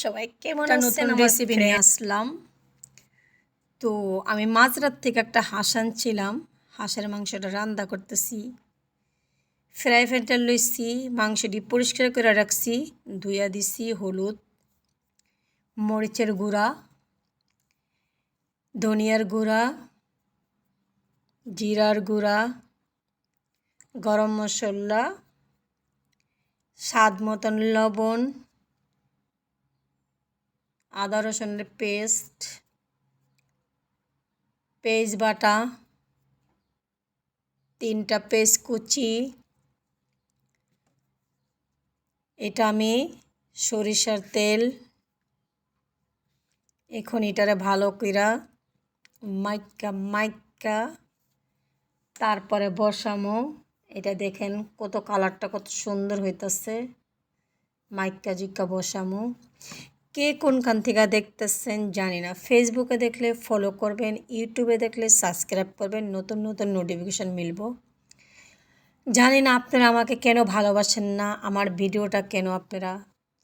সবাই কেমন একটা আছেন? নতুন আমার রেসিপি নিয়ে আসলাম। তো আমি মাঝরাত থেকে একটা হাঁস আনছিলাম, হাঁসের মাংসটা রান্না করতেছি। ফ্রাই প্যানটা লইছি, মাংসটি পরিষ্কার করে রাখছি, ধুইয়া দিছি, হলুদ, মরিচের গুঁড়া, ধনিয়ার গুঁড়া, জিরার গুঁড়া, গরম মশলা, স্বাদ মতন লবণ, আদা রসুনের পেস্ট, পেঁয়াজ বাটা, 3টা পেঁয়াজ কুচি। এটা আমি সরিষার তেল। এখন এটারে ভালো কইরা মাইক্কা তারপরে বসামো। এটা দেখেন কত কালারটা কত সুন্দর হইতাছে। মাইক্কা জিক্কা বসামো। কে কোনখান থেকে দেখতেছেন জানি না। ফেসবুকে দেখলে ফলো করবেন, ইউটিউবে দেখলে সাবস্ক্রাইব করবেন, নতুন নতুন নোটিফিকেশান মিলব। জানি না আপনারা আমাকে কেন ভালোবাসেন না, আমার ভিডিওটা কেন আপনারা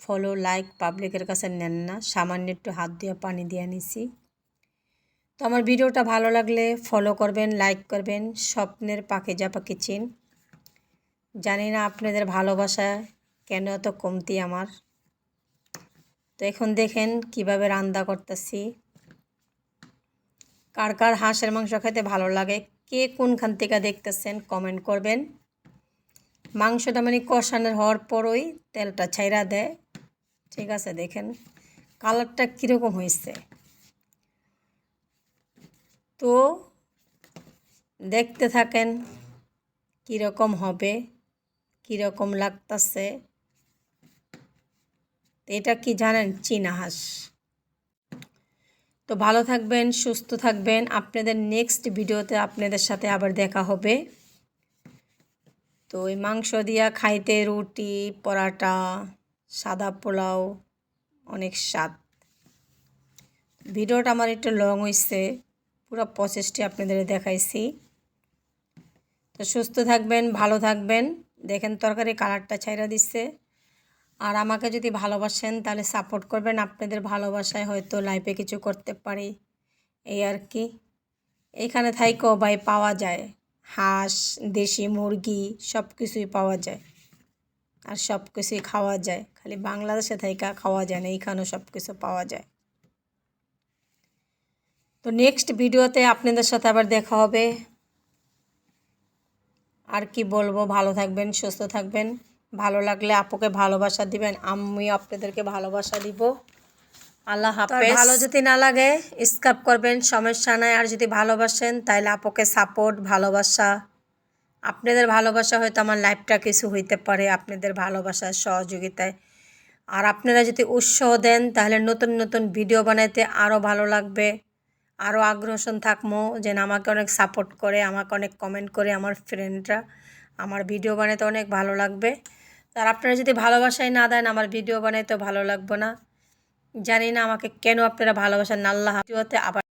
ফলো লাইক পাবলিকের কাছে নেন না। সামান্য একটু হাত দিয়ে পানি দিয়ে নিছি। তো আমার ভিডিওটা ভালো লাগলে ফলো করবেন, লাইক করবেন। স্বপ্নের পাখিজা পাখি চিন। জানি না আপনাদের ভালোবাসা কেন এত কমতি আমার। তো এখন দেখেন কিভাবে রান্না করতেছি। কার কার হাঁসের মাংস খেতে ভালো লাগে, কে কোনখান থেকে দেখতেছেন কমেন্ট করবেন। মাংসটা মানে কষানোর হওয়ার পরই তেলটা ছাইরা দেয়। ঠিক আছে, দেখেন কালারটা কীরকম হয়েছে। তো দেখতে থাকেন কীরকম হবে, কীরকম লাগতেছে। এটা কি জানেন? চীনা হাঁস। তো ভালো থাকবেন, সুস্থ থাকবেন। আপনাদের নেক্সট ভিডিওতে আপনাদের সাথে আবার দেখা হবে। তো এই মাংস দিয়া খাইতে রুটি, পরাটা, সাদা পোলাও অনেক স্বাদ। ভিডিওটা আমার একটু লং হয়েছে, পুরো প্রসেসটি আপনাদের দেখাইছি। তো সুস্থ থাকবেন, ভালো থাকবেন। দেখেন তরকারি কালারটা ছাইরা দিচ্ছে। আর আমাকে যদি ভালোবাসেন তাহলে সাপোর্ট করবেন। আপনাদের ভালোবাসায় হয়তো লাইফে কিছু করতে পারি, এই আর কি। এইখানে থাইকেও ভাই পাওয়া যায় হাঁস, দেশি মুরগি, সব কিছুই পাওয়া যায়। আর সব কিছুই খাওয়া যায়, খালি বাংলাদেশে থাইকা খাওয়া যায় না, এইখানেও সব কিছু পাওয়া যায়। তো নেক্সট ভিডিওতে আপনাদের সাথে আবার দেখা হবে। আর কি বলবো, ভালো থাকবেন, সুস্থ থাকবেন। ভালো লাগলে আপুকে ভালোবাসা দিবেন, আমিও আপনাদেরকে ভালোবাসা দিব। আল্লাহ হাফেজ। ভালো যদি না লাগে স্কিপ করবেন, সমস্যা নাই। আর যদি ভালোবাসেন তাহলে আপুকে সাপোর্ট, ভালোবাসা। আপনাদের ভালোবাসা হয়তো আমার লাইফটা কিছু হইতে পারে, আপনাদের ভালোবাসার সহযোগিতায়। আর আপনারা যদি উৎসাহ দেন তাহলে নতুন নতুন ভিডিও বানাইতে আরও ভালো লাগবে, আরও আগ্রহণ থাকবো। যেন আমাকে অনেক সাপোর্ট করে, আমাকে অনেক কমেন্ট করে আমার ফ্রেন্ডরা, আমার ভিডিও বানাইতে অনেক ভালো লাগবে। আর আপনারা যদি ভালোবাসাই না দেন আমার ভিডিও বানাইতেও ভালো লাগবে না। জানি না আমাকে কেন আপনারা ভালোবাসেন। আল্লাহ ভিডিওতে আবার